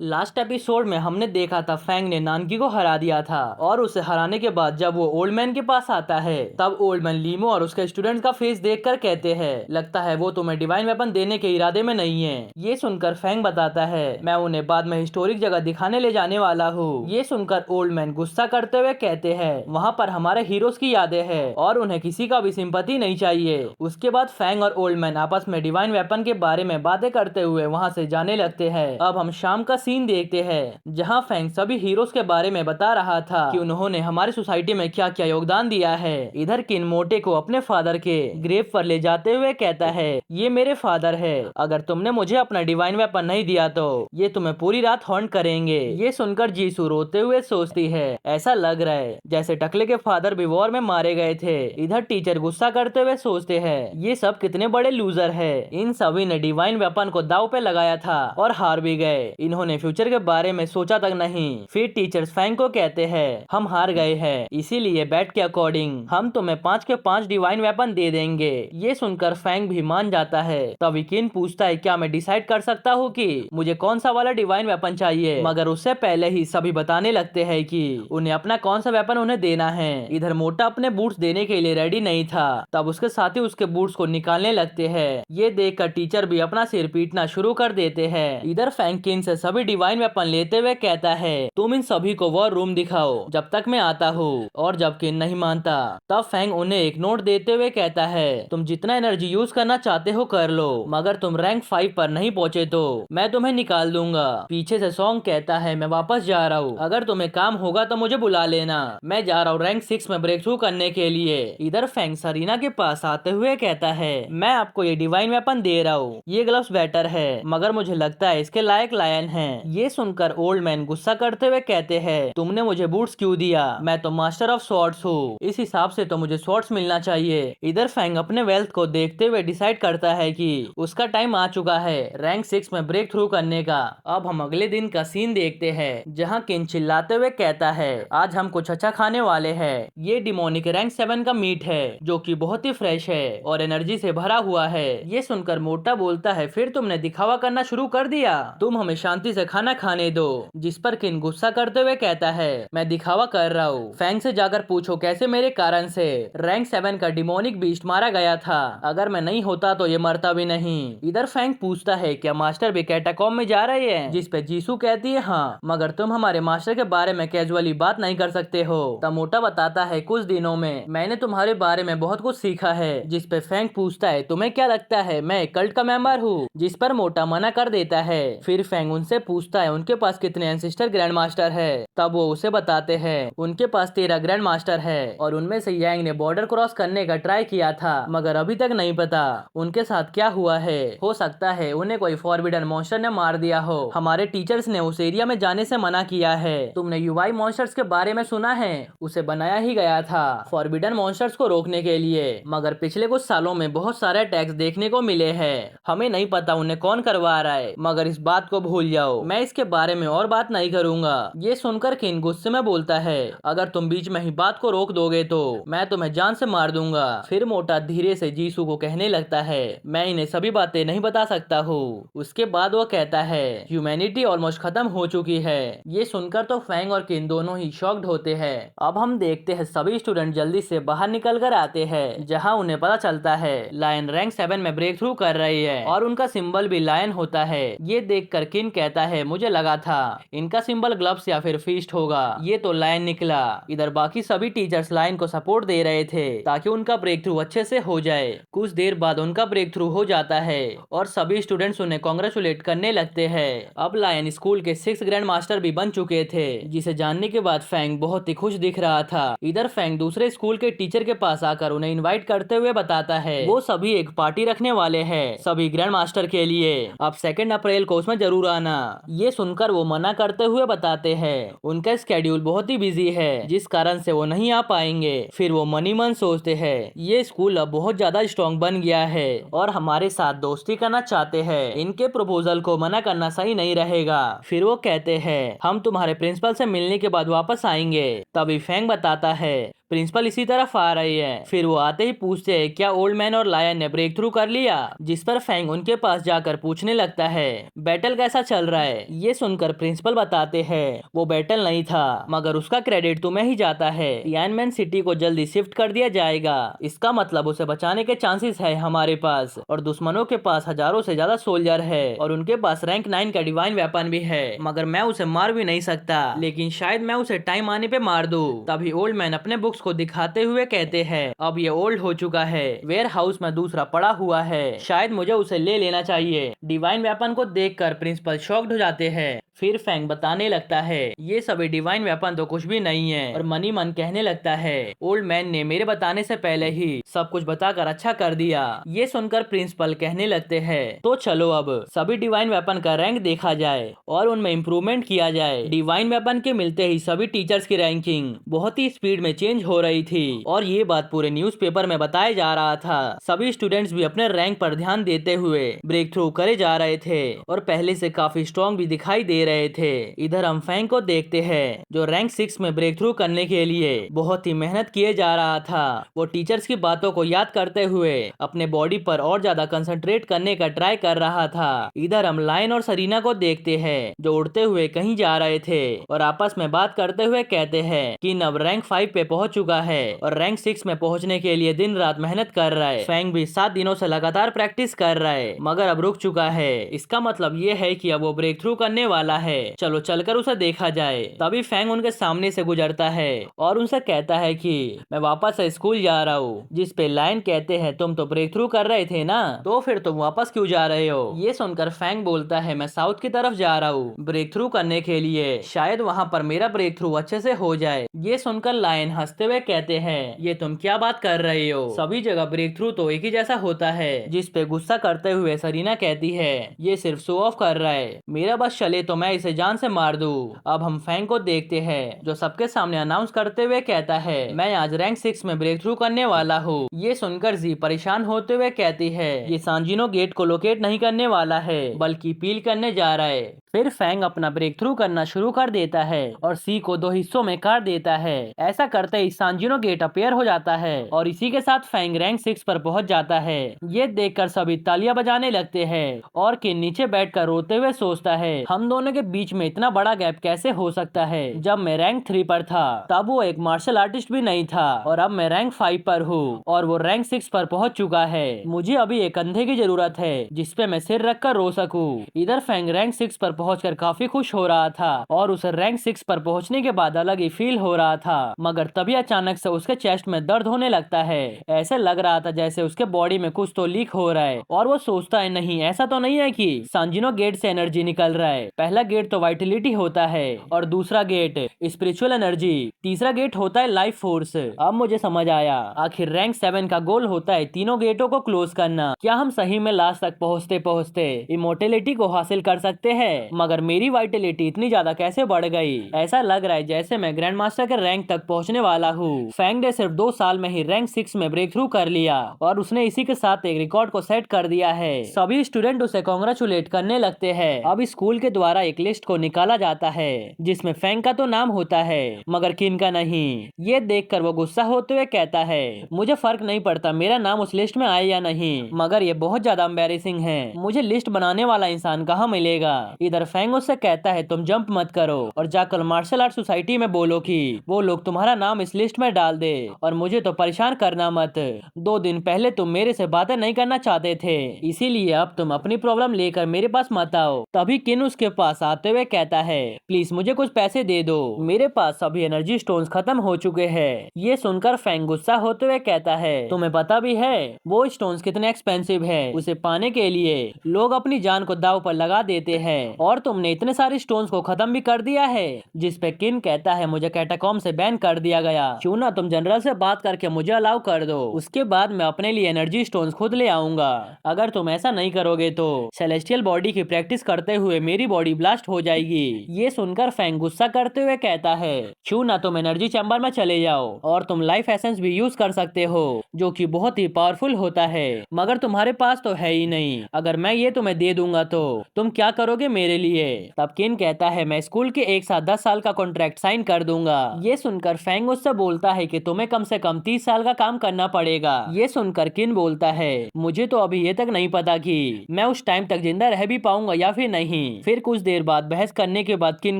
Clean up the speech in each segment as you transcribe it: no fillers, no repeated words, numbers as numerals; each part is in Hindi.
लास्ट एपिसोड में हमने देखा था फैंग ने नानकी को हरा दिया था और उसे हराने के बाद जब वो ओल्ड मैन के पास आता है तब ओल्ड मैन लीमो और उसके स्टूडेंट्स का फेस देखकर कहते हैं लगता है वो तुम्हें डिवाइन वेपन देने के इरादे में नहीं है। ये सुनकर फैंग बताता है मैं उन्हें बाद में हिस्टोरिक जगह दिखाने ले जाने वाला हूँ। ये सुनकर ओल्ड मैन गुस्सा करते हुए कहते हैं वहाँ पर हमारे हीरोज की यादें हैं और उन्हें किसी का भी सिंपैथी नहीं चाहिए। उसके बाद फैंग और ओल्ड मैन आपस में डिवाइन वेपन के बारे में बातें करते हुए वहाँ से जाने लगते हैं। अब हम शाम का सीन देखते हैं जहां फैंग सभी हीरोज के बारे में बता रहा था कि उन्होंने हमारी सोसाइटी में क्या क्या योगदान दिया है। इधर किन मोटे को अपने फादर के ग्रेव पर ले जाते हुए कहता है ये मेरे फादर है, अगर तुमने मुझे अपना डिवाइन वेपन नहीं दिया तो ये तुम्हें पूरी रात हॉन्ट करेंगे। ये सुनकर जीसू रोते हुए सोचती है ऐसा लग रहा है जैसे टकले के फादर भी वॉर में मारे गए थे। इधर टीचर गुस्सा करते हुए सोचते हैं ये सब कितने बड़े लूजर है, इन सभी ने डिवाइन वेपन को दाव पे लगाया था और हार भी गए, इन्होंने फ्यूचर के बारे में सोचा तक नहीं। फिर टीचर्स फैंग को कहते हैं हम हार गए हैं इसीलिए बैट के अकॉर्डिंग हम तुम्हें 5 के 5 डिवाइन वेपन दे देंगे। ये सुनकर फैंग भी मान जाता है। तभी किन पूछता है क्या मैं डिसाइड कर सकता हूँ कि मुझे कौन सा वाला डिवाइन वेपन चाहिए, मगर उससे पहले ही सभी बताने लगते हैं कि उन्हें अपना कौन सा वेपन उन्हें देना है। इधर मोटा अपने बूट्स देने के लिए रेडी नहीं था, तब उसके साथी उसके बूट्स को निकालने लगते हैं। ये देखकर टीचर भी अपना सिर पीटना शुरू कर देते हैं। इधर फैंग किन से सभी डिवाइन वेपन लेते हुए कहता है तुम इन सभी को वॉर रूम दिखाओ जब तक मैं आता हूँ, और जब किन नहीं मानता तब फैंग उन्हें एक नोट देते हुए कहता है तुम जितना एनर्जी यूज करना चाहते हो कर लो, मगर तुम रैंक 5 पर नहीं पहुँचे तो मैं तुम्हें निकाल दूंगा। पीछे से सॉन्ग कहता है मैं वापस जा रहा हूँ, अगर तुम्हें काम होगा तो मुझे बुला लेना, मैं जा रहा हूँ रैंक 6 में ब्रेक थ्रू करने के लिए। इधर फैंग सरीना के पास आते हुए कहता है मैं आपको ये डिवाइन वेपन दे रहा हूँ, ये ग्लव्स बेटर है मगर मुझे लगता है इसके लायक लायन है। ये सुनकर ओल्ड मैन गुस्सा करते हुए कहते हैं तुमने मुझे बूट्स क्यों दिया, मैं तो मास्टर ऑफ स्वॉर्ड्स हूँ, इस हिसाब से तो मुझे स्वॉर्ड्स मिलना चाहिए। इधर फैंग अपने वेल्थ को देखते हुए डिसाइड करता है कि उसका टाइम आ चुका है रैंक 6 में ब्रेक थ्रू करने का। अब हम अगले दिन का सीन देखते हैं जहाँ किन चिल्लाते हुए कहता है आज हम कुछ अच्छा खाने वाले हैं, ये डिमोनिक रैंक 7 का मीट है जो कि बहुत ही फ्रेश है और एनर्जी से भरा हुआ है। ये सुनकर मोटा बोलता है फिर तुमने दिखावा करना शुरू कर दिया, तुम हमें शांति से खाना खाने दो। जिस पर किन गुस्सा करते हुए कहता है मैं दिखावा कर रहा हूँ, फैंग से जाकर पूछो कैसे मेरे कारण से रैंक 7 का डिमोनिक बीस्ट मारा गया था, अगर मैं नहीं होता तो ये मरता भी नहीं। इधर फैंग पूछता है क्या मास्टर भी कैटाकॉम्ब में जा रहे हैं, जिस पे जीसू कहती है हाँ, मगर तुम हमारे मास्टर के बारे में कैजुअली बात नहीं कर सकते हो। तब मोटा बताता है कुछ दिनों में मैंने तुम्हारे बारे में बहुत कुछ सीखा है। जिस पे फैंग पूछता है तुम्हें क्या लगता है मैं एक कल्ट का मेंबर हूँ, जिस पर मोटा मना कर देता है। फिर फैंग उनसे पूछता है उनके पास कितने एंसेस्टर ग्रैंड मास्टर है, तब वो उसे बताते हैं उनके पास 13 ग्रैंड मास्टर है और उनमें से यांग ने बॉर्डर क्रॉस करने का ट्राई किया था मगर अभी तक नहीं पता उनके साथ क्या हुआ है, हो सकता है उन्हें कोई फॉरबिडन मॉन्स्टर ने मार दिया हो, हमारे टीचर्स ने उस एरिया में जाने से मना किया है। तुमने यूवाई मॉन्स्टर्स के बारे में सुना है, उसे बनाया ही गया था फॉरबिडन मॉन्स्टर्स को रोकने के लिए, मगर पिछले कुछ सालों में बहुत सारे अटैक्स देखने को मिले हैं, हमें नहीं पता उन्हें कौन करवा रहा है, मगर इस बात को भूल जाओ मैं इसके बारे में और बात नहीं करूंगा। ये सुनकर किन गुस्से में बोलता है अगर तुम बीच में ही बात को रोक दोगे तो मैं तुम्हें जान से मार दूंगा। फिर मोटा धीरे से जीसू को कहने लगता है मैं इन्हें सभी बातें नहीं बता सकता हूँ। उसके बाद वो कहता है ह्यूमैनिटी ऑलमोस्ट खत्म हो चुकी है। ये सुनकर तो फैंग और किन दोनों ही शॉक्ड होते हैं। अब हम देखते हैं सभी स्टूडेंट जल्दी से बाहर निकल कर आते हैं जहाँ उन्हें पता चलता है लायन रैंक 7 में ब्रेक थ्रू कर रही है और उनका सिंबल भी लायन होता है। ये देखकर किन कहता है मुझे लगा था इनका सिंबल ग्लव्स या फिर फीस्ट होगा, ये तो लायन निकला। इधर बाकी सभी टीचर्स लायन को सपोर्ट दे रहे थे ताकि उनका ब्रेक थ्रू अच्छे से हो जाए। कुछ देर बाद उनका ब्रेक थ्रू हो जाता है और सभी स्टूडेंट्स उन्हें कांग्रेचुलेट करने लगते हैं। अब लायन स्कूल के 6 ग्रैंड मास्टर भी बन चुके थे, जिसे जानने के बाद फैंग बहुत ही खुश दिख रहा था। इधर फैंग दूसरे स्कूल के टीचर के पास आकर उन्हें इनवाइट करते हुए बताता है वो सभी एक पार्टी रखने वाले हैं सभी ग्रैंड मास्टर के लिए, अब 2 अप्रैल को उसमें जरूर आना। ये सुनकर वो मना करते हुए बताते हैं उनका स्केड्यूल बहुत ही बिजी है जिस कारण से वो नहीं आ पाएंगे। फिर वो मनी मन सोचते हैं ये स्कूल अब बहुत ज्यादा स्ट्रॉन्ग बन गया है और हमारे साथ दोस्ती करना चाहते हैं, इनके प्रपोजल को मना करना सही नहीं रहेगा। फिर वो कहते हैं हम तुम्हारे प्रिंसिपल से मिलने के बाद वापस आएंगे। तभी फैंग बताता है प्रिंसिपल इसी तरफ आ रही है। फिर वो आते ही पूछते हैं क्या ओल्ड मैन और लायन ने ब्रेक थ्रू कर लिया, जिस पर फैंग उनके पास जाकर पूछने लगता है बैटल कैसा चल रहा है। ये सुनकर प्रिंसिपल बताते हैं वो बैटल नहीं था, मगर उसका क्रेडिट तुम्हें ही जाता है। यानमैन सिटी को जल्दी शिफ्ट कर दिया जाएगा, इसका मतलब उसे बचाने के चांसेस है हमारे पास, और दुश्मनों के पास हजारों से ज्यादा सोल्जर है और उनके पास रैंक 9 का डिवाइन वेपन भी है, मगर मैं उसे मार भी नहीं सकता, लेकिन शायद मैं उसे टाइम आने पे मार दूं। तभी ओल्ड मैन अपने बुक्स को दिखाते हुए कहते हैं अब ये ओल्ड हो चुका है, वेयर हाउस में दूसरा पड़ा हुआ है, शायद मुझे उसे ले लेना चाहिए। डिवाइन वेपन को देखकर प्रिंसिपल शॉक्ड हो जाते हैं। फिर फैंग बताने लगता है ये सभी डिवाइन वेपन तो कुछ भी नहीं है, और मनी मन कहने लगता है ओल्ड मैन ने मेरे बताने से पहले ही सब कुछ बताकर अच्छा कर दिया। ये सुनकर प्रिंसिपल कहने लगते हैं तो चलो अब सभी डिवाइन वेपन का रैंक देखा जाए और उनमें इम्प्रूवमेंट किया जाए। डिवाइन वेपन के मिलते ही सभी टीचर्स की रैंकिंग बहुत ही स्पीड में चेंज हो रही थी और ये बात पूरे न्यूज़पेपर में बताया जा रहा था। सभी स्टूडेंट्स भी अपने रैंक पर ध्यान देते हुए ब्रेक थ्रू करे जा रहे थे और पहले से काफी स्ट्रॉन्ग भी दिखाई दे रहे थे। इधर हम फैंग को देखते हैं जो रैंक 6 में ब्रेक थ्रू करने के लिए बहुत ही मेहनत किए जा रहा था। वो टीचर्स की बातों को याद करते हुए अपने बॉडी पर और ज्यादा कंसंट्रेट करने का ट्राई कर रहा था। इधर हम लायन और सरीना को देखते हैं जो उड़ते हुए कहीं जा रहे थे और आपस में बात करते हुए कहते हैं कि अब रैंक 5 पे पहुंच चुका है और रैंक 6 में पहुंचने के लिए दिन रात मेहनत कर रहा है। फैंग भी 7 दिनों से लगातार प्रैक्टिस कर रहा है मगर अब रुक चुका है, इसका मतलब ये है कि अब वो ब्रेक थ्रू करने वाला है। चलो चलकर उसे देखा जाए। तभी फैंग उनके सामने से गुजरता है और उनसे कहता है कि मैं वापस से स्कूल जा रहा हूँ, जिस पे लायन कहते हैं तुम तो ब्रेक थ्रू कर रहे थे ना, तो फिर तुम वापस क्यों जा रहे हो। ये सुनकर फैंग बोलता है मैं साउथ की तरफ जा रहा हूँ ब्रेक थ्रू करने के लिए, शायद वहाँ पर मेरा ब्रेक थ्रू अच्छे से हो जाए। ये सुनकर लायन हंसते हुए कहते हैं ये तुम क्या बात कर रहे हो, सभी जगह ब्रेक थ्रू तो एक ही जैसा होता है। जिस पे गुस्सा करते हुए सरीना कहती है ये सिर्फ शो ऑफ कर रहा है, मेरा बस चले तो मैं इसे जान से मार दूं। अब हम फैंग को देखते हैं जो सबके सामने अनाउंस करते हुए कहता है मैं आज रैंक 6 में ब्रेक थ्रू करने वाला हूँ। ये सुनकर जी परेशान होते हुए कहती है ये सांजिनो गेट को लोकेट नहीं करने वाला है बल्कि पील करने जा रहा है। फिर फैंग अपना ब्रेक थ्रू करना शुरू कर देता है और सी को 2 हिस्सों में काट देता है। ऐसा करते ही सांजिनो गेट अपीयर हो जाता है और इसी के साथ फैंग रैंक 6 पर पहुंच जाता है। ये देखकर सभी तालियां बजाने लगते हैं और किन नीचे बैठकर रोते हुए सोचता है हम दोनों के बीच में इतना बड़ा गैप कैसे हो सकता है। जब मैं रैंक 3 पर था तब वो एक मार्शल आर्टिस्ट भी नहीं था और अब मैं रैंक 5 पर हूँ और वो रैंक 6 पर पहुंच चुका है। मुझे अभी एक कंधे की जरूरत है जिसपे मैं सिर रखकर रो सकूं। इधर फैंग रैंक 6 पर पहुंचकर काफी खुश हो रहा था और उसे रैंक 6 पर पहुंचने के बाद अलग ही फील हो रहा था, मगर तभी अचानक से उसके चेस्ट में दर्द होने लगता है। ऐसे लग रहा था जैसे उसके बॉडी में कुछ तो लीक हो रहा है और वो सोचता है नहीं ऐसा तो नहीं है कि सांजिनो गेट से एनर्जी निकल रहा है। पहला गेट तो वाइटलिटी होता है और दूसरा गेट स्पिरिचुअल एनर्जी, तीसरा गेट होता है लाइफ फोर्स। अब मुझे समझ आया आखिर रैंक 7 का गोल होता है तीनों गेटों को क्लोज करना। क्या हम सही में लास्ट तक पहुँचते पहुँचते इमोर्टेलिटी को हासिल कर सकते हैं, मगर मेरी वाइटलिटी इतनी ज्यादा कैसे बढ़ गई। ऐसा लग रहा है जैसे मैं ग्रैंड मास्टर के रैंक तक पहुँचने वाला हूँ। फैंग ने सिर्फ 2 साल में ही रैंक 6 में ब्रेक थ्रू कर लिया और उसने इसी के साथ एक रिकॉर्ड को सेट कर दिया है। सभी स्टूडेंट उसे कांग्रेचुलेट करने लगते हैं। अब स्कूल के द्वारा एक लिस्ट को निकाला जाता है जिसमें फैंग का तो नाम होता है मगर किन का नहीं। ये देखकर वो गुस्सा होते हुए कहता है मुझे फर्क नहीं पड़ता मेरा नाम उस लिस्ट में आए या नहीं, मगर ये बहुत ज्यादा एम्बैरेसिंग है, मुझे लिस्ट बनाने वाला इंसान कहाँ मिलेगा। इधर फैंग उससे कहता है तुम जंप मत करो और जाकर मार्शल आर्ट सोसाइटी में बोलो कि वो लोग तुम्हारा नाम इस लिस्ट में डाल दे और मुझे तो परेशान करना मत। 2 दिन पहले तुम मेरे से बातें नहीं करना चाहते थे, इसीलिए अब तुम अपनी प्रॉब्लम लेकर मेरे पास मत आओ। तभी किन उसके पास आते हुए कहता है प्लीज मुझे कुछ पैसे दे दो, मेरे पास सभी एनर्जी स्टोन्स खत्म हो चुके हैं। ये सुनकर फैंग गुस्सा होते हुए कहता है तुम्हें पता भी है वो स्टोन्स कितने एक्सपेंसिव है, उसे पाने के लिए लोग अपनी जान को दाव पर लगा देते हैं और तुमने इतने सारे स्टोन्स को खत्म भी कर दिया है। जिस पे किन कहता है मुझे कैटाकॉम से बैन कर दिया गया, क्यों ना तुम जनरल से बात करके मुझे अलाउ कर दो, उसके बाद मैं अपने लिए एनर्जी स्टोन्स खुद ले आऊंगा। अगर तुम ऐसा नहीं करोगे तो सेलेस्टियल बॉडी की प्रैक्टिस करते हुए मेरी बॉडी ब्लास्ट हो जाएगी। ये सुनकर फैंग गुस्सा करते हुए कहता है क्यों ना तुम एनर्जी चैम्बर में चले जाओ और तुम लाइफ एसेंस भी यूज कर सकते हो जो कि बहुत ही पावरफुल होता है, मगर तुम्हारे पास तो है ही नहीं। अगर मैं ये तुम्हें दे दूंगा तो तुम क्या करोगे मेरे लिए। तब किन कहता है मैं स्कूल के एक साथ 10 साल का कॉन्ट्रैक्ट साइन कर दूंगा। ये सुनकर फैंग उससे बोलता है कि तुम्हें कम से कम 30 साल का काम करना पड़ेगा। ये सुनकर किन बोलता है मुझे तो अभी ये तक नहीं पता कि मैं उस टाइम तक जिंदा रह भी पाऊंगा या फिर नहीं। फिर कुछ देर बाद बहस करने के बाद किन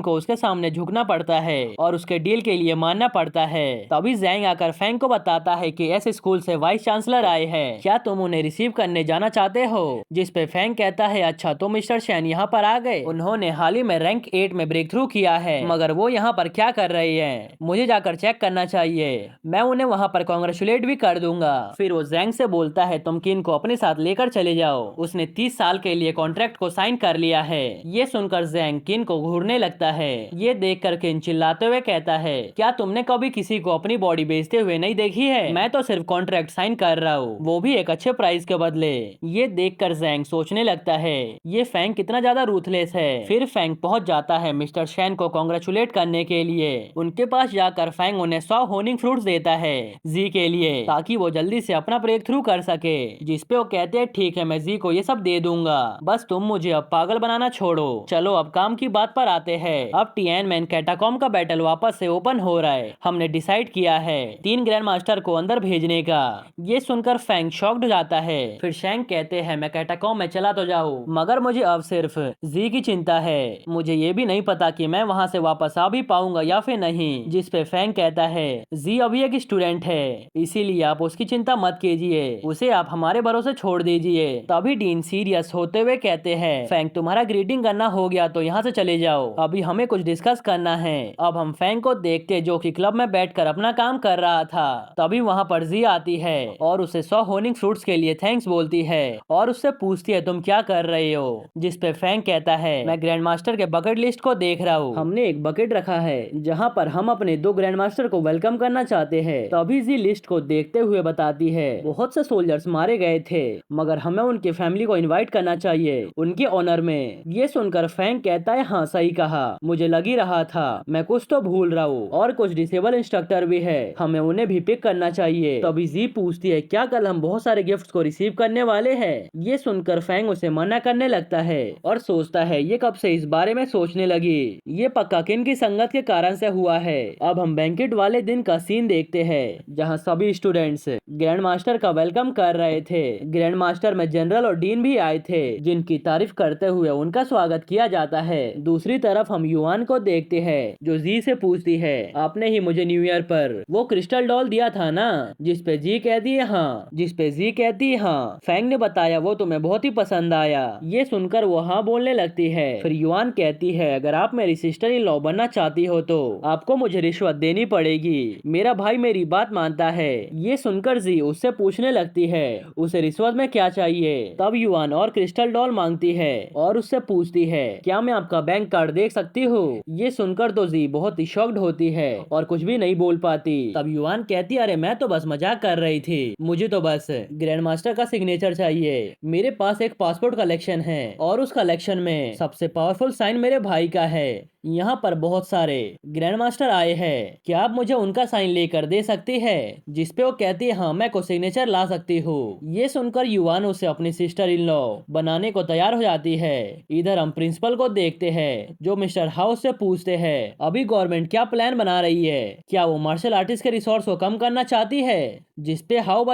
को उसके सामने झुकना पड़ता है और उसके डील के लिए मानना पड़ता है। तभी जैंग आकर फैंग को बताता है कि ऐसे स्कूल से वाइस चांसलर आए हैं, क्या तुम उन्हें रिसीव करने जाना चाहते हो। जिस पे फैंग कहता है अच्छा तो मिस्टर शैन यहाँ पर आ गए, उन्होंने हाल ही में रैंक 8 में ब्रेक थ्रू किया है, मगर वो यहाँ पर क्या कर रही है मुझे जाकर चेक करना चाहिए, मैं उन्हें वहाँ पर कांग्रेचुलेट भी कर दूंगा। फिर वो जैंग से बोलता है तुम किन को अपने साथ लेकर चले जाओ, उसने 30 साल के लिए कॉन्ट्रैक्ट को साइन कर लिया है। ये सुनकर जैंग किन को घूरने लगता है। ये देखकर किन चिल्लाते हुए कहता है क्या तुमने कभी किसी को अपनी बॉडी बेचते हुए नहीं देखी है, मैं तो सिर्फ कॉन्ट्रैक्ट साइन कर रहा हूँ, वो भी एक अच्छे प्राइस के बदले। ये देखकर जैंग सोचने लगता है ये फैंग कितना ज्यादा रूथलेस है। फिर फैंग पहुंच जाता है मिस्टर शैन को कांग्रेचुलेट करने के लिए। उनके पास जाकर फैंग उन्हें 100 होनिंग फ्रूट्स देता है जी के लिए, ताकि वो जल्दी से अपना ब्रेक थ्रू कर सके। जिसपे वो कहते हैं ठीक है मैं जी को ये सब दे दूंगा, बस तुम मुझे अब पागल बनाना छोड़ो। चलो अब काम की बात पर आते हैं। अब टिएनमेन कैटाकॉम्ब का बैटल वापस से ओपन हो रहा है। हमने डिसाइड किया है 3 ग्रैंड मास्टर को अंदर भेजने का। ये सुनकर फैंग शॉक्ड हो जाता है। फिर शैंग कहते हैं मैं कैटाकॉम्ब में चला तो जाऊँ, मगर मुझे अब सिर्फ जी की चिंता है, मुझे ये भी नहीं पता कि मैं वहाँ से वापस आ भी पाऊंगा या फिर नहीं। जिस पे फैंग कहता है जी अभी एक स्टूडेंट है, इसीलिए आप उसकी चिंता मत कीजिए, उसे आप हमारे भरोसे छोड़ दीजिए। तभी डीन सीरियस होते हुए कहते हैं फैंग तुम्हारा ग्रीटिंग करना हो गया तो यहाँ से चले जाओ, अभी हमें कुछ डिस्कस करना है। अब हम फैंग को देखते जो कि क्लब में बैठकर अपना काम कर रहा था। तभी वहाँ पर जी आती है और उसे 100 होनिंग फ्रूट्स के लिए थैंक्स बोलती है और उससे पूछती है तुम क्या कर रहे हो। जिस पे फैंग कहता है मैं ग्रैंड मास्टर के बकेट लिस्ट को देख रहा हूँ, हमने एक बकेट रखा है जहाँ पर हम अपने 2 ग्रैंड मास्टर को वेलकम करना चाहते हैं। तभी जी लिस्ट को देखते हुए बताती है बहुत से सोल्जर्स मारे गए थे, मगर हमें उनके फैमिली को इनवाइट करना चाहिए उनके ऑनर में। ये सुनकर फैंग कहता है हाँ सही कहा, मुझे लग ही रहा था मैं कुछ तो भूल रहा हूँ, और कुछ डिसेबल इंस्ट्रक्टर भी है, हमें उन्हें भी पिक करना चाहिए। तभी जी पूछती है क्या कल हम बहुत सारे गिफ्ट्स को रिसीव करने वाले हैं। ये सुनकर फैंग उसे मना करने लगता है और सोचता है ये कब से इस बारे में सोचने लगी, ये पक्का किन की संगत के कारण से हुआ है। अब हम बैंकेट वाले दिन का सीन देखते हैं जहां सभी स्टूडेंट्स ग्रैंड मास्टर का वेलकम कर रहे थे। ग्रैंड मास्टर में जनरल और डीन भी आए थे जिनकी तारीफ करते हुए उनका स्वागत किया जाता है। दूसरी तरफ हम युआन को देखते हैं जो जी से पूछती है आपने ही मुझे न्यू ईयर पर वो क्रिस्टल डॉल दिया था ना, जिस पे जी कहती है हाँ, जिस पे जी कहती है हाँ, फैंग ने बताया वो तुम्हें बहुत ही पसंद आया। ये सुनकर वो हाँ बोलने लगती है। फिर युआन कहती है अगर आप मेरी सिस्टर इन लॉ बनना चाहती हो तो आपको मुझे रिश्वत देनी पड़ेगी, मेरा भाई मेरी बात मानता है। ये सुनकर जी उससे पूछने लगती है उसे रिश्वत में क्या चाहिए। तब युआन और क्रिस्टल डॉल मांगती है और उससे पूछती है क्या मैं आपका बैंक कार्ड देख सकती हूँ। ये सुनकर तो जी बहुत ही शॉक्ड होती है और कुछ भी नहीं बोल पाती। तब युआन कहती अरे मैं तो बस मजाक कर रही थी, मुझे तो बस ग्रैंड मास्टर का सिग्नेचर चाहिए, मेरे पास एक पासपोर्ट कलेक्शन है और उस कलेक्शन में सबसे पावरफुल साइन मेरे भाई का है, यहाँ पर बहुत सारे ग्रैंड मास्टर आए हैं, क्या आप मुझे उनका साइन लेकर दे सकती है। जिसपे वो कहती है हाँ मैं को सिग्नेचर ला सकती हूँ। ये सुनकर युआन उसे अपनी सिस्टर इन लॉ बनाने को तैयार हो जाती है। इधर हम प्रिंसिपल को देखते हैं जो मिस्टर हाउस से पूछते हैं अभी गवर्नमेंट क्या प्लान बना रही है, क्या वो मार्शल आर्टिस्ट के रिसोर्स को कम करना चाहती है। जिसपे हाउ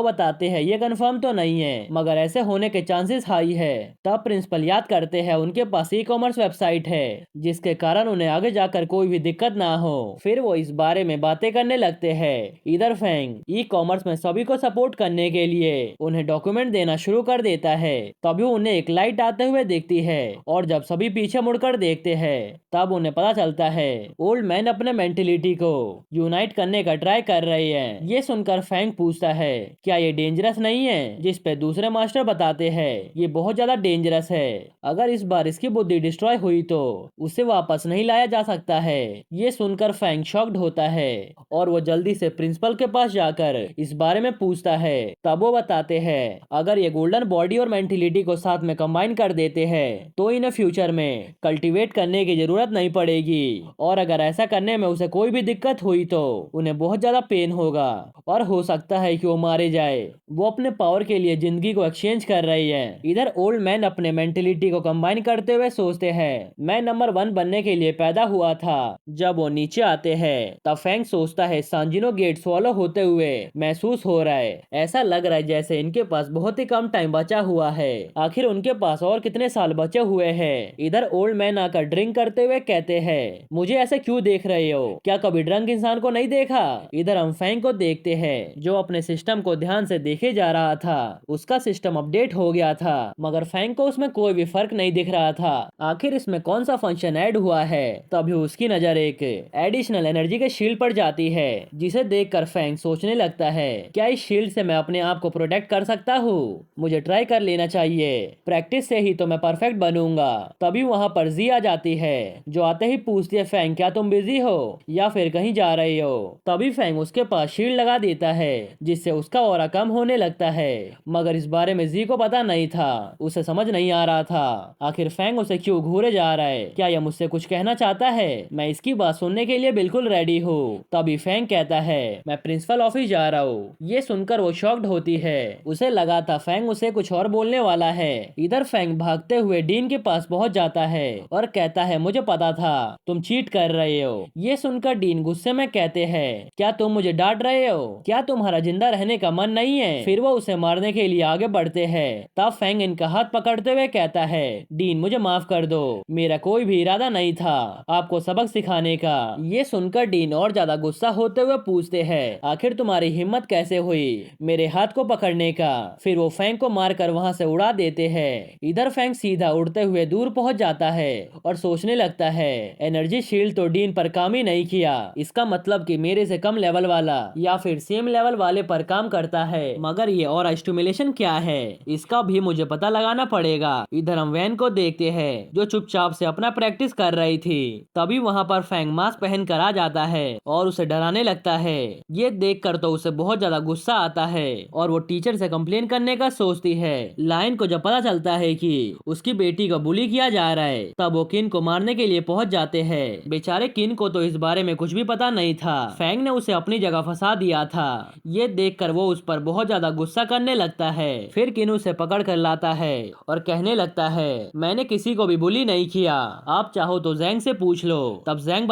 बताते हैं ये कंफर्म तो नहीं है मगर ऐसे होने के चांसेस हाई है। तब प्रिंसिपल याद करते हैं उनके पास ई कॉमर्स वेबसाइट है जिसके कारण उन्हें आगे जाकर कोई भी दिक्कत ना हो। फिर वो इस बारे में बातें करने लगते हैं। इधर फैंग ई कॉमर्स में सभी को सपोर्ट करने के लिए उन्हें डॉक्यूमेंट देना शुरू कर देता है। तभी उन्हें एक लाइट आते हुए दिखती है और जब सभी पीछे मुड़कर देखते हैं तब उन्हें पता चलता है ओल्ड मैन अपने मेंटेलिटी को यूनाइट करने का ट्राई कर रहे हैं। ये सुनकर फैंग पूछता है क्या ये डेंजरस नहीं है। जिस पे दूसरे मास्टर बताते हैं ये बहुत ज्यादा डेंजरस है, अगर इस बार इसकी बुद्धि डिस्ट्रॉय हुई तो उसे वापस नहीं लाया जा सकता है। ये सुनकर फैंग शॉक्ड होता है और वो जल्दी से प्रिंसिपल के पास जाकर इस बारे में पूछता है। तब वो बताते हैं अगर ये गोल्डन बॉडी और मेंटिलिटी को साथ में कंबाइन कर देते हैं तो इन्हें फ्यूचर में कल्टीवेट करने की जरूरत नहीं पड़ेगी, और अगर ऐसा करने में उसे कोई भी दिक्कत हुई तो उन्हें बहुत ज्यादा पेन होगा और हो सकता है कि वो मारे जाए। वो अपने पावर के लिए जिंदगी को एक्सचेंज कर रही है। इधर ओल्ड मैन अपने मेंटिलिटी को कंबाइन करते हुए सोचते हैं मैं नंबर 1 बनने के लिए पैदा हुआ था। जब वो नीचे आते हैं तब फैंग सोचता है सांजिनो गेट स्वॉलो होते हुए महसूस हो रहा है। ऐसा लग रहा है जैसे इनके पास बहुत ही कम टाइम बचा हुआ है। आखिर उनके पास और कितने साल बचे हुए हैं। इधर ओल्ड मैन आकर ड्रिंक करते हुए कहते हैं मुझे ऐसे क्यों देख रहे हो, क्या कभी ड्रंक इंसान को नहीं देखा। इधर हम फैंग को देखते हैं जो अपने सिस्टम को ध्यान से देखे जा रहा था। उसका सिस्टम अपडेट हो गया था मगर फैंग को उसमें कोई भी फर्क नहीं दिख रहा था। आखिर इसमें कौन सा फंक्शन ऐड हुआ है। तभी उसकी नजर एक एडिशनल एनर्जी के शील्ड पर जाती है जिसे देखकर फैंग सोचने लगता है क्या इस शील्ड से मैं अपने आप को प्रोटेक्ट कर सकता हूँ, मुझे ट्राई कर लेना चाहिए, प्रैक्टिस से ही तो मैं परफेक्ट बनूंगा। तभी वहाँ पर जी आ जाती है जो आते ही पूछती है फैंग क्या तुम बिजी हो या फिर कहीं जा रही हो। तभी फैंग उसके पास शील्ड लगा देता है जिससे उसका ऑरा कम होने लगता है, मगर इस बारे में जी को पता नहीं था। उसे समझ नहीं आ रहा था आखिर फैंग उसे क्यों घूरे जा रहा है, क्या यह मुझसे कुछ कहना चाहता है। मैं इसकी बात सुनने के लिए बिल्कुल रेडी हूँ। तभी फैंग कहता है मैं प्रिंसिपल ऑफिस जा रहा हूँ। ये सुनकर वो शॉक्ड होती है, उसे लगा था फैंग उसे कुछ और बोलने वाला है। इधर फैंग भागते हुए डीन के पास पहुंच जाता है और कहता है मुझे पता था तुम चीट कर रहे हो। ये सुनकर डीन गुस्से में कहते हैं क्या तुम मुझे डांट रहे हो, क्या तुम्हारा जिंदा रहने का मन नहीं है। फिर वो उसे मारने के लिए आगे बढ़ते हैं। तब फैंग इनका हाथ पकड़ते हुए कहता है डीन मुझे माफ कर दो, मेरा कोई भी इरादा नहीं था आपको सबक सिखाने का। ये सुनकर डीन और ज्यादा गुस्सा होते हुए पूछते हैं आखिर तुम्हारी हिम्मत कैसे हुई मेरे हाथ को पकड़ने का। फिर वो फैंग को मारकर वहां से उड़ा देते हैं। इधर फैंग सीधा उड़ते हुए दूर पहुंच जाता है और सोचने लगता है एनर्जी शील्ड तो डीन पर काम ही नहीं किया, इसका मतलब कि मेरे से कम लेवल वाला या फिर सेम लेवल वाले पर काम करता है। मगर ये और स्टिमुलेशन क्या है इसका भी मुझे पता लगाना पड़ेगा। इधर हम वैन को देखते हैं जो चुपचाप से अपना प्रैक्टिस कर रही थी। तभी वहाँ पर फैंग मास्क पहन कर आ जाता है और उसे डराने लगता है। ये देखकर तो उसे बहुत ज्यादा गुस्सा आता है और वो टीचर से कंप्लेन करने का सोचती है। लायन को जब पता चलता है कि उसकी बेटी को बुली किया जा रहा है तब वो किन को मारने के लिए पहुंच जाते हैं। बेचारे किन को तो इस बारे में कुछ भी पता नहीं था, फैंग ने उसे अपनी जगह फंसा दिया था। ये देखकर वो उस पर बहुत ज्यादा गुस्सा करने लगता है। फिर किन उसे पकड़ कर लाता है और कहने लगता है मैंने किसी को भी बुली नहीं किया, आप चाहो तो जैंग से पूछ लो। तब जैंग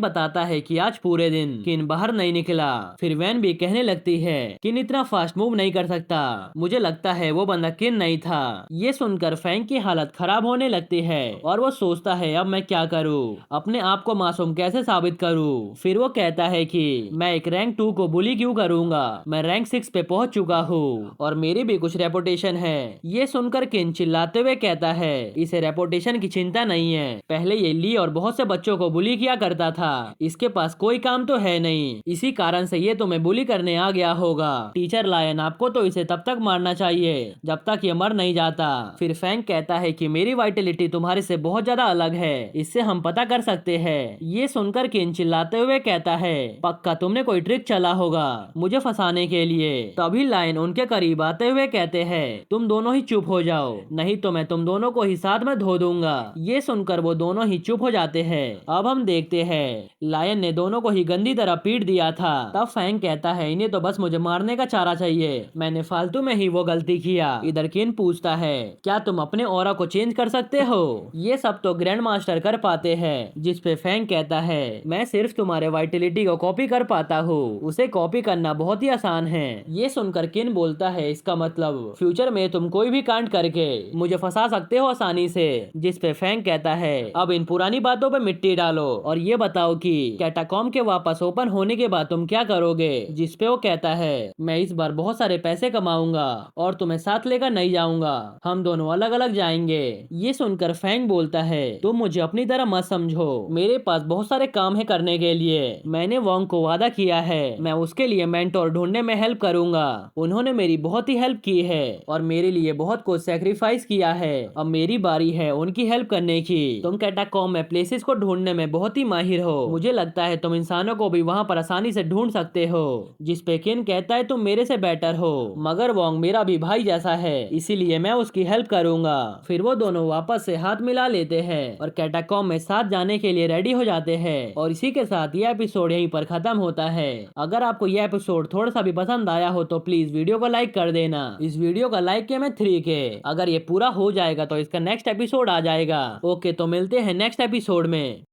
बताता है कि आज पूरे दिन किन बाहर नहीं निकला। फिर वैन भी कहने लगती है किन इतना फास्ट मूव नहीं कर सकता, मुझे लगता है वो बंदा किन नहीं था। ये सुनकर फैंग की हालत खराब होने लगती है और वो सोचता है अब मैं क्या करूँ, अपने आप को मासूम कैसे साबित करूँ। फिर वो कहता है कि मैं एक रैंक 2 को बुली क्यों करूंगा, मैं रैंक 6 पे पहुंच चुका हूँ और मेरी भी कुछ रेपुटेशन है। ये सुनकर किन चिल्लाते हुए कहता है इसे रेपुटेशन की चिंता नहीं है, पहले ये ली और बहुत से बच्चों को बुली किया करता था, इसके पास कोई काम तो है नहीं, इसी कारण से ये तुम्हें बुली करने आ गया होगा। टीचर लायन आपको तो इसे तब तक मारना चाहिए जब तक ये मर नहीं जाता। फिर फैंग कहता है कि मेरी वाइटलिटी तुम्हारे से बहुत ज्यादा अलग है, इससे हम पता कर सकते हैं। ये सुनकर किन चिल्लाते हुए कहता है पक्का तुमने कोई ट्रिक चला होगा मुझे फंसाने के लिए। तभी लायन उनके करीब आते हुए कहते हैं तुम दोनों ही चुप हो जाओ नहीं तो मैं तुम दोनों को ही साथ में धो दूंगा। ये सुनकर वो दोनों ही चुप हो जाते हैं। अब हम देखते हैं लायन ने दोनों को ही गंदी तरह पीट दिया था। तब फैंग कहता है इन्हें तो बस मुझे मारने का चारा चाहिए, मैंने फालतू में ही वो गलती किया। इधर किन पूछता है क्या तुम अपने ऑरा को चेंज कर सकते हो, ये सब तो ग्रैंड मास्टर कर पाते हैं। जिस पे फैंग कहता है मैं सिर्फ तुम्हारे वाइटलिटी को कॉपी कर पाता हूँ, उसे कॉपी करना बहुत ही आसान है। ये सुनकर किन बोलता है इसका मतलब फ्यूचर में तुम कोई भी कांड करके मुझे फंसा सकते हो आसानी से। जिस पे फैंग कहता है अब इन पुरानी बातों पे मिट्टी डालो और ये बताओ कि कैटाकॉम के वापस ओपन होने के बाद तुम क्या करोगे। जिस पे वो कहता है मैं इस बार बहुत सारे पैसे कमाऊंगा और तुम्हें साथ लेकर नहीं जाऊंगा, हम दोनों अलग अलग जाएंगे। ये सुनकर फैंग बोलता है तुम मुझे अपनी तरह मत समझो, मेरे पास बहुत सारे काम है करने के लिए, मैंने वोंग को वादा किया है मैं उसके लिए मेंटोर ढूंढने में हेल्प करूंगा, उन्होंने मेरी बहुत ही हेल्प की है और मेरे लिए बहुत कुछ सेक्रीफाइस किया है, अब मेरी बारी है उनकी हेल्प करने की। तुम कैटाकॉम्ब में प्लेसेस को ढूंढने में बहुत ही माहिर हो, मुझे लगता है तुम इंसानों को भी वहाँ पर आसानी से ढूंढ सकते हो। जिस पे केन कहता है तुम मेरे से बेटर हो, मगर वोंग मेरा भी भाई जैसा है, इसीलिए मैं उसकी हेल्प करूंगा। फिर वो दोनों वापस से हाथ मिला लेते हैं और कैटाकॉम्ब में साथ जाने के लिए रेडी हो जाते हैं। और इसी के साथ ये एपिसोड यहीं पर खत्म होता है। अगर आपको ये एपिसोड थोड़ा सा भी पसंद आया हो तो प्लीज वीडियो को लाइक कर देना। इस वीडियो का लाइक किया मैं 3 के। अगर ये पूरा हो जाएगा तो इसका नेक्स्ट एपिसोड आ जाएगा। ओके, तो मिलते हैं नेक्स्ट एपिसोड में।